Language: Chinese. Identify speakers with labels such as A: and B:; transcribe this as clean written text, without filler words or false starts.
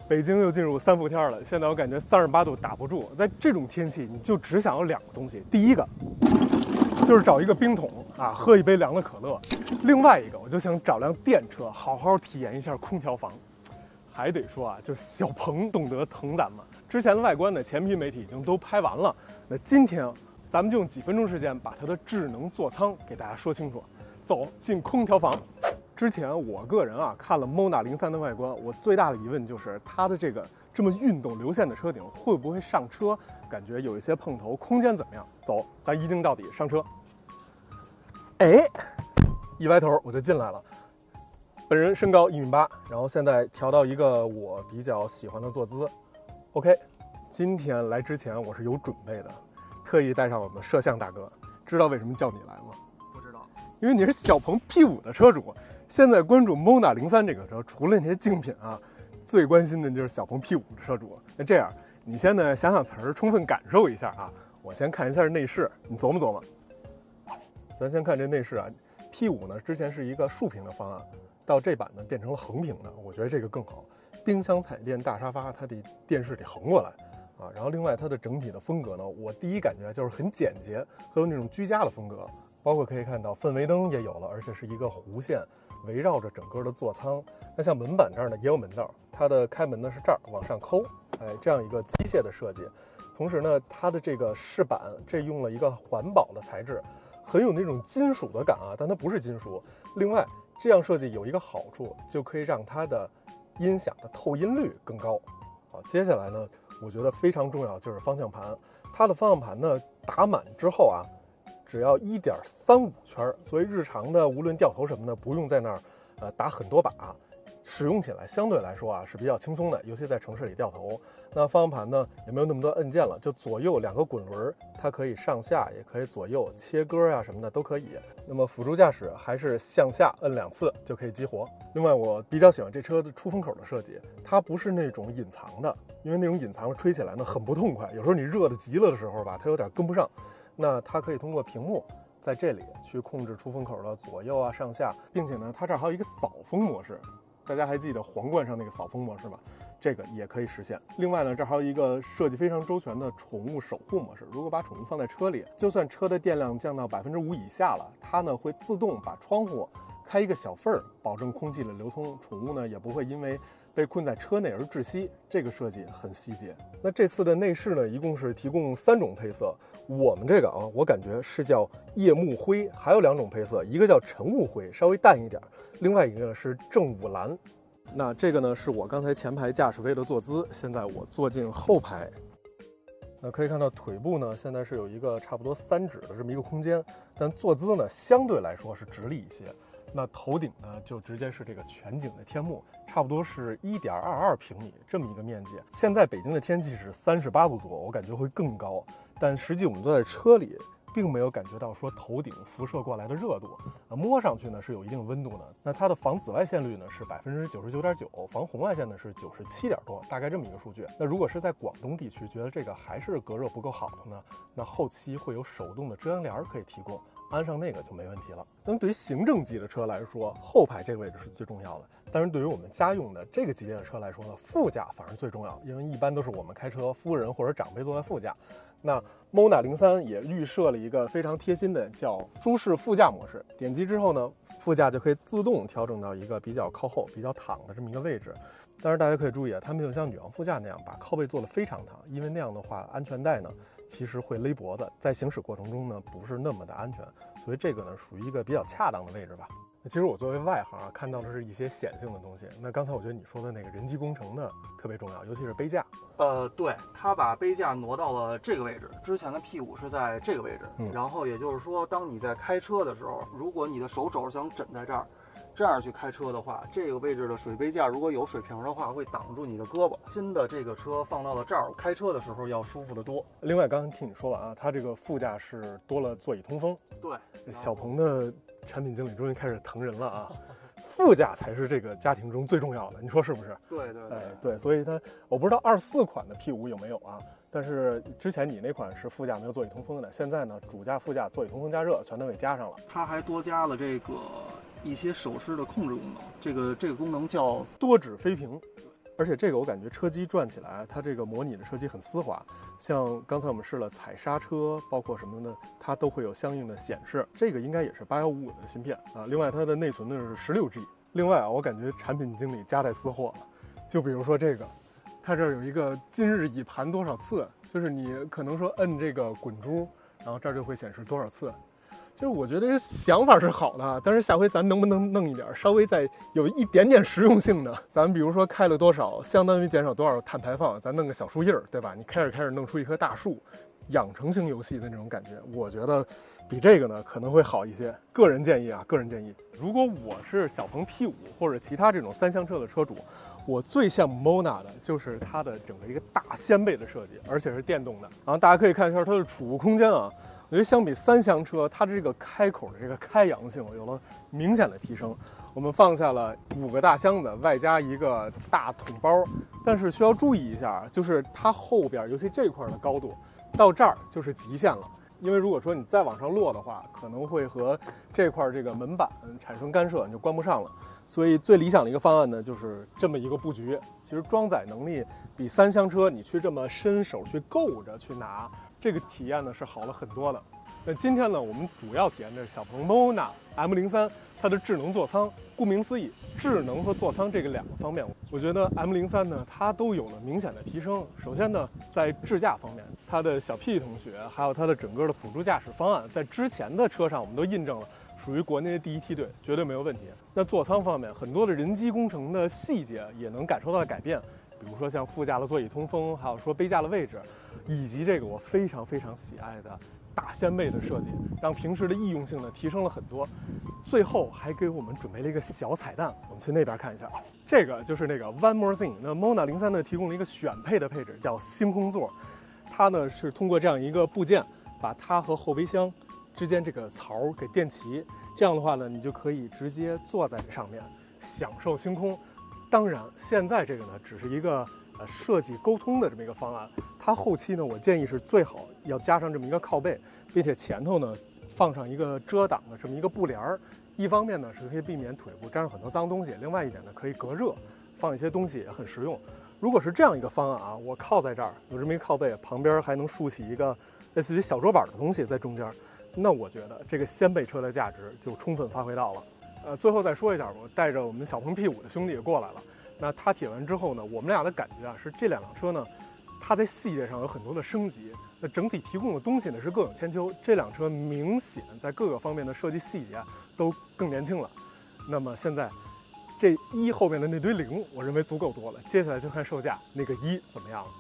A: 北京又进入3伏天了，现在我感觉38度打不住。在这种天气，你就只想要2个东西，第一个就是找一个冰桶啊，喝一杯凉的可乐；另外一个，我就想找辆电车，好好体验一下空调房。还得说啊，就是小鹏懂得疼咱们。之前的外观呢，前批媒体已经都拍完了，那今天咱们就用几分钟时间把它的智能座舱给大家说清楚。走进空调房。之前我个人啊看了 Mona 03的外观，我最大的疑问就是它的这么运动流线的车顶会不会上车感觉有一些碰头，空间怎么样？走，咱一镜到底，上车。哎，一歪头我就进来了。本人身高1.8米，然后现在调到一个我比较喜欢的坐姿。OK， 今天来之前我是有准备的，特意带上我们的摄像大哥。知道为什么叫你来吗？
B: 不知道，
A: 因为你是小鹏 P5 的车主。现在关注 Mona 03这个车，除了那些竞品啊，最关心的就是小鹏 P5 的车主。那这样，你现在想想词儿，充分感受一下啊。我先看一下内饰，你琢磨琢磨。咱先看这内饰啊 ，P5 呢之前是一个竖屏的方案。到这版呢变成了横屏的，我觉得这个更好。冰箱彩电大沙发，它的电视得横过来啊。然后另外它的整体的风格呢，我第一感觉就是很简洁，很有那种居家的风格。包括可以看到氛围灯也有了，而且是一个弧线围绕着整个的座舱。那像门板这儿呢也有门道，它的开门呢是这儿往上抠，哎，这样一个机械的设计。同时呢，它的这个饰板这用了一个环保的材质，很有那种金属的感啊，但它不是金属。另外，这样设计有一个好处，就可以让它的音响的透音率更高。好，接下来呢，我觉得非常重要就是方向盘。它的方向盘呢打满之后啊，只要1.35圈，所以日常的无论掉头什么的，不用在那儿打很多把，使用起来相对来说啊是比较轻松的，尤其在城市里掉头。那方向盘呢也没有那么多按键了，就左右2个滚轮，它可以上下，也可以左右切歌啊什么的都可以。那么辅助驾驶还是向下摁2次就可以激活。另外我比较喜欢这车的出风口的设计，它不是那种隐藏的，因为那种隐藏的吹起来呢很不痛快，有时候你热的急了的时候吧，它有点跟不上。那它可以通过屏幕在这里去控制出风口的左右啊上下，并且呢它这儿还有一个扫风模式。大家还记得皇冠上那个扫风模式吗？这个也可以实现。另外呢，这还有一个设计非常周全的宠物守护模式。如果把宠物放在车里，就算车的电量降到5%以下了，它呢会自动把窗户开一个小缝儿，保证空气的流通，宠物呢也不会因为被困在车内而窒息。这个设计很细节。那这次的内饰呢，一共是提供3种配色。我们这个啊，我感觉是叫夜幕灰，还有2种配色，一个叫晨雾灰，稍微淡一点，另外一个是正午蓝。那这个呢是我刚才前排驾驶位的坐姿，现在我坐进后排。那可以看到腿部呢，现在是有一个差不多3指的这么一个空间，但坐姿呢相对来说是直立一些。那头顶呢就直接是这个全景的天幕，差不多是1.22平米这么一个面积。现在北京的天气是38度多，我感觉会更高，但实际我们坐在车里并没有感觉到说头顶辐射过来的热度，摸上去呢是有一定温度的。那它的防紫外线率呢是99.9%，防红外线呢是97点多，大概这么一个数据。那如果是在广东地区觉得这个还是隔热不够好的呢，那后期会有手动的遮阳帘可以提供，安上那个就没问题了。那么对于行政级的车来说，后排这个位置是最重要的。但是对于我们家用的这个级别的车来说呢，副驾反而最重要，因为一般都是我们开车，夫人或者长辈坐在副驾。那 Mona 03也预设了一个非常贴心的叫舒适副驾模式，点击之后呢，副驾就可以自动调整到一个比较靠后、比较躺的这么一个位置。但是大家可以注意啊，它没有像女王副驾那样把靠背做得非常躺，因为那样的话，安全带呢其实会勒脖子，在行驶过程中呢不是那么的安全，所以这个呢属于一个比较恰当的位置吧。其实我作为外行啊，看到的是一些显性的东西。那刚才我觉得你说的那个人机工程的特别重要，尤其是杯架。
B: 对，它把杯架挪到了这个位置，之前的 P5是在这个位置。然后也就是说，当你在开车的时候，如果你的手肘想枕在这儿，这样去开车的话，这个位置的水杯架如果有水瓶的话，会挡住你的胳膊。新的这个车放到了这儿，开车的时候要舒服得多。
A: 另外，刚才听你说完啊，它这个副驾是多了座椅通风。
B: 对，
A: 小鹏的产品经理终于开始疼人了啊！副驾才是这个家庭中最重要的，你说是不是？
B: 对对对，
A: 对，所以它我不知道24款的 P5有没有啊，但是之前你那款是副驾没有座椅通风的，现在呢主驾、副驾座椅通风加热全都给加上了。
B: 它还多加了这个一些手势的控制功能，这个功能叫
A: 多指飞屏。而且这个我感觉车机转起来，它这个模拟的车机很丝滑，像刚才我们试了踩刹车，包括什么的，它都会有相应的显示。这个应该也是8155的芯片啊。另外它的内存呢是16G。另外啊，我感觉产品经理夹带私货了，就比如说这个，它这儿有一个今日已盘多少次，就是你可能说摁这个滚珠，然后这儿就会显示多少次。就是我觉得这想法是好的，但是下回咱能不能弄一点稍微再有一点点实用性的？咱比如说开了多少，相当于减少多少碳排放，咱弄个小树叶儿，对吧？你开着弄出一棵大树，养成型游戏的那种感觉，我觉得比这个呢可能会好一些。个人建议啊，个人建议。如果我是小鹏 P5或者其他这种3厢车的车主，我最羡慕 Mona 的就是它的整个一个大掀背的设计，而且是电动的。然后大家可以看一下它的储物空间啊。我觉得相比3厢车，它这个开口的这个开扬性有了明显的提升。我们放下了5个大箱子，外加一个大桶包，但是需要注意一下，就是它后边，尤其这块的高度，到这儿就是极限了。因为如果说你再往上落的话，可能会和这块这个门板产生干涉，你就关不上了。所以最理想的一个方案呢，就是这么一个布局。其实装载能力比3厢车你去这么伸手去够着去拿，这个体验呢是好了很多的。那今天呢，我们主要体验的是小鹏 Mona M03，它的智能座舱。顾名思义，智能和座舱这个2个方面，我觉得 M03呢它都有了明显的提升。首先呢，在智驾方面，它的小 P 同学还有它的整个的辅助驾驶方案，在之前的车上我们都印证了，属于国内的第一梯队，绝对没有问题。那座舱方面，很多的人机工程的细节也能感受到改变，比如说像副驾的座椅通风，还有说杯架的位置，以及这个我非常喜爱的大掀背的设计，让平时的易用性呢提升了很多。最后还给我们准备了一个小彩蛋，我们去那边看一下。这个就是那个 One More Thing。那 Mona 03呢提供了一个选配的配置，叫星空座。它呢是通过这样一个部件，把它和后备箱之间这个槽给垫齐。这样的话呢，你就可以直接坐在上面，享受星空。当然，现在这个呢只是一个设计沟通的这么一个方案。它后期呢，我建议是最好要加上这么一个靠背，并且前头呢放上一个遮挡的这么一个布帘儿。一方面呢是可以避免腿部沾上很多脏东西，另外一点呢可以隔热，放一些东西也很实用。如果是这样一个方案啊，我靠在这儿有这么一个靠背，旁边还能竖起一个类似于小桌板的东西在中间，那我觉得这个掀背车的价值就充分发挥到了。最后再说一下，我带着我们小鹏 P5的兄弟也过来了。那他体验完之后呢，我们俩的感觉啊是这2辆车呢，它在细节上有很多的升级。那整体提供的东西呢是各有千秋，这辆车明显在各个方面的设计细节都更年轻了。那么现在这1后面的那堆0，我认为足够多了。接下来就看售价那个1怎么样了。